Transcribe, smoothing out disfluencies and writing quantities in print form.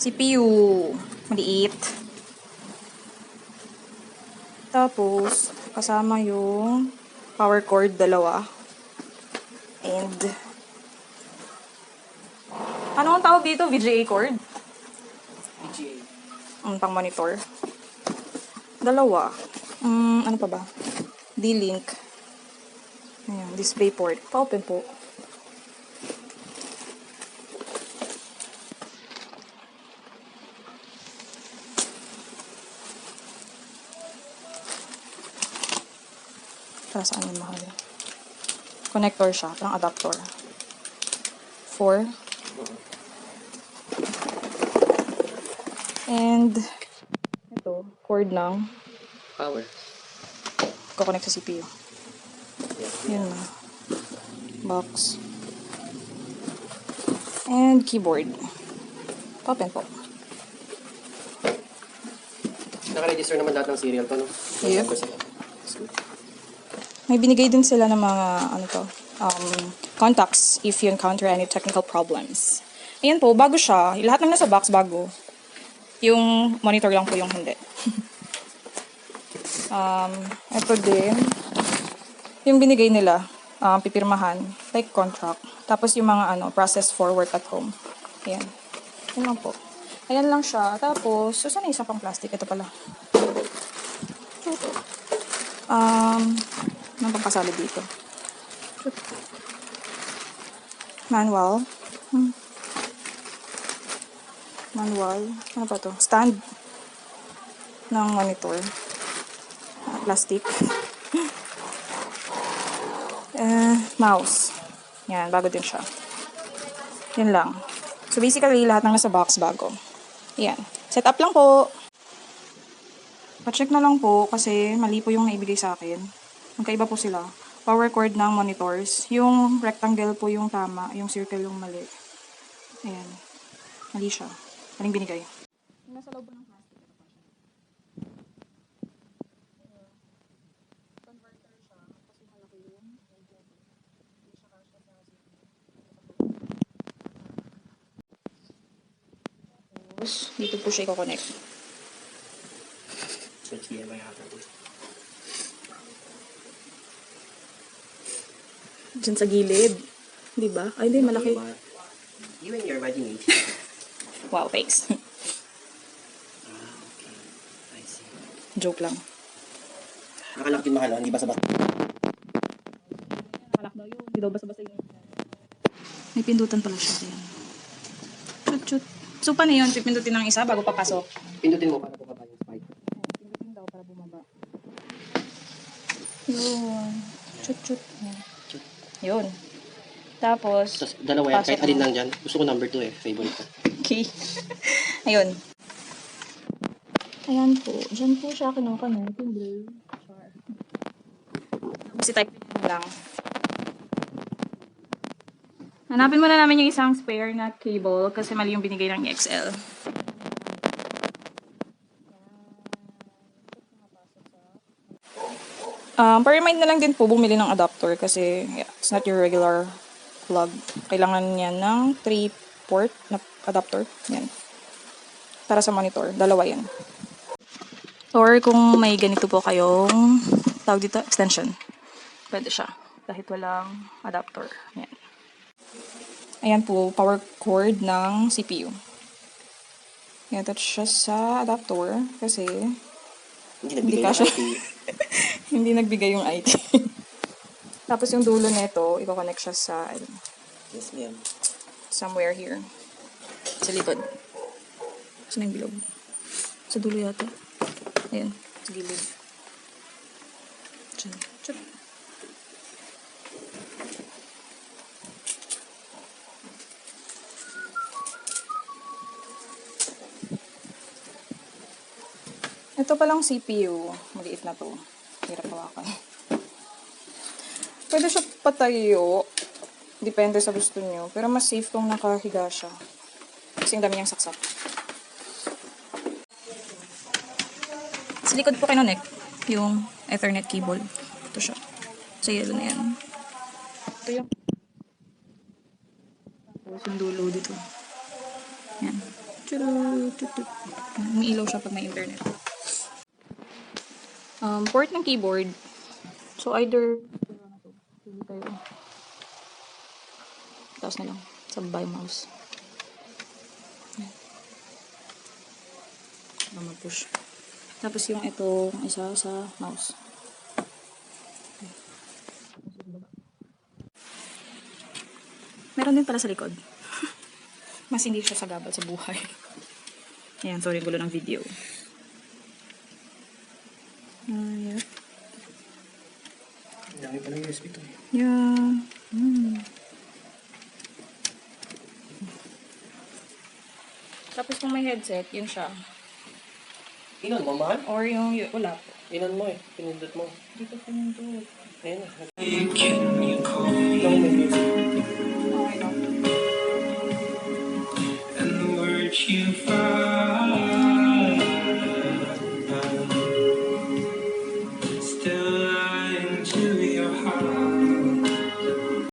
CPU. Maliit. Tapos, kasama yung power cord, dalawa. And, ano ang tawag dito? VGA cord? VGA. Pang monitor. Dalawa. Ano pa ba? D-Link. Ayan, display port. Pa-open po. Para saan yung mahal? Connector siya, parang adapter. 4. And, ito, cord ng Power. kukonect sa CPU. Yun na. Box. And keyboard. Open po. Naka-register naman lahat ng serial to, no? Yep. That's good. May binigay din sila ng mga, contacts if you encounter any technical problems. Ayan po, bago siya. Lahat ng nasa box, bago. Yung monitor lang po yung hindi. Ito din. Yung binigay nila, pipirmahan, like contract. Tapos yung mga process for work at home. Ayan. Yan lang po. Ayan lang siya. Tapos, saan na isa pang plastic? Ito pala. Ano pang kasali dito? Manual. Manual. Ano pa to? Stand ng monitor. Plastic. Mouse. Yan, bago din siya. Yan lang. So, basically, lahat ng nasa box, bago. Yan. Set up lang po. Pa-check na lang po kasi mali po yung naibigay sa akin. Magkaiba po sila. Power cord ng monitors. Yung rectangle po yung tama. Yung circle yung mali. Ayan. Mali siya. Maling binigay. Nasa loob po ng plastic. Converter siya. Kasi malaki yung tapos, dito po siya i-connect. So, HDMI yata po. Diyan sa gilid. Di ba? Ay, hindi. Malaki. You and your imagination. Wow, thanks. Okay. I see. Joke lang. Nakalak din mahal, hindi basa-basa. Malak daw yun. Hindi daw basa-basa yun. May pindutan pala siya. Ayan. Chut-chut. So, paano yun? Pipindutin ng isa bago papasok? Pindutin mo para bumaba yung spike. Pindutin daw para bumaba. Yun. Chut-chut. Ayan. Yun. Tapos, Tapos, dalawa yan. pasok Kahit alin mo. lang dyan. Gusto ko number 2 eh. Favorite ko. Okay. Ayun. Ayan po. Diyan po siya kinukonect. Yung blue. Sure. Tapos i-type nyo lang. Hanapin muna namin yung isang spare na cable kasi mali yung binigay ng XL. Pa-remind na lang din po bumili ng adapter kasi it's not your regular plug. Kailangan niya ng 3-port na adapter. Yan. Para sa monitor. Dalawa yan. Or kung may ganito po kayong tawag dito, extension. Pwede siya. Kahit walang adapter. Yan. Ayan po, power cord ng CPU. I-attach siya sa adapter kasi Hindi hindi nagbigay kasya. ng IT. Hindi nagbigay yung IT. Tapos yung dulo nito, i-connect siya sa Yes, ma'am. somewhere here. Sa likod. Saan yung bilog? Sa dulo yata. Ayan, sa gilid. Diyan. Chup. Ito palang CPU. Maliit na to. Hirap hawakan. Pwede siya patayo. Depende sa gusto nyo. Pero mas safe kung nakahiga siya. Kasi ang dami niyang saksak. Sa likod po kinonect yung Ethernet cable. Ito siya. Sa yellow na yan. Ito yung tapos yung dulo dito. Yan. Umiilaw siya pag may internet. Port ng keyboard. So either pili tayo. Tapos na lang. Sabay mouse. Mag-push. Tapos yung ito, isa sa mouse. Meron din pala sa likod. Mas hindi siya sagabal sa buhay. Ayan, sorry, gulo ng video. Yep. Dami pa ng USB to eh. Yeah. Tapos kung may headset, yun siya. Inan mo, mahal? Or yung, wala po. Inan mo eh. Pinindot mo. Dito po yung doon. Ayan na. Long may music. Okay lang. And the words you find still lying to you.